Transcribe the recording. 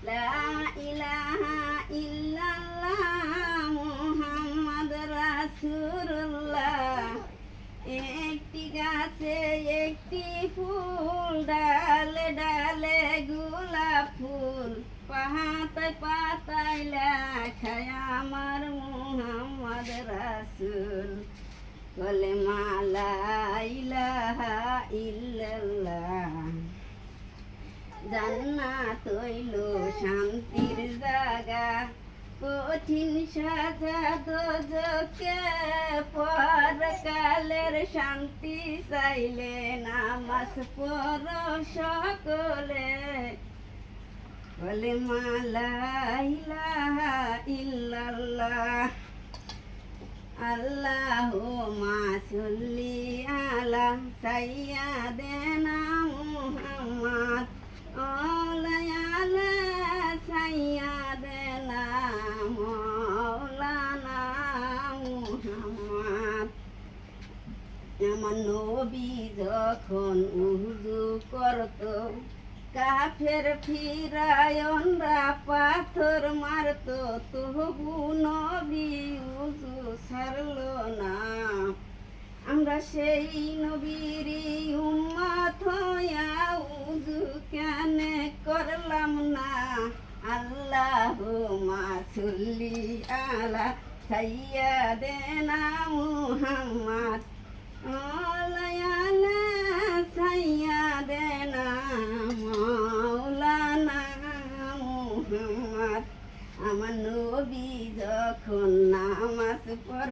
লা ইলাহা ইল্লাল্লাহ মুহাম্মদ রাসূলুল্লাহ। একটি গাছে একটি ফুল, ডালে ডালে গোলাপ ফুল, পাতায় পাতায় লেখায় আমার মুহাম্মদ রাসূল। কলেমা লা ইলাহা ইল্লাল্লাহ। জান্নাত হইল শান্তির জায়গা, কঠিন সাজা দোজকে, পরকালের শান্তি চাইলে নামাজ পড়ো সকলে। কলেমা লা ইলাহা ইল্লাল্লাহ। আল্লাহুম্মা সাল্লি আলা সাইয়্যিদিনা মুহাম্মদ আলা সাইয়্যিদিনা মাওলানা মুহাম্মদ। আমার নবী যখন উযু করত, কাফের ফিরায়নরা পাথর মারত, তবু নবী উযু ছাড়ল না। আমরা সেই নবীর উম্মত হইয়া উযু কেন করলাম না? আল্লাহুম্মা সাল্লি আলা সাইয়্যিদিনা মুহাম্মদ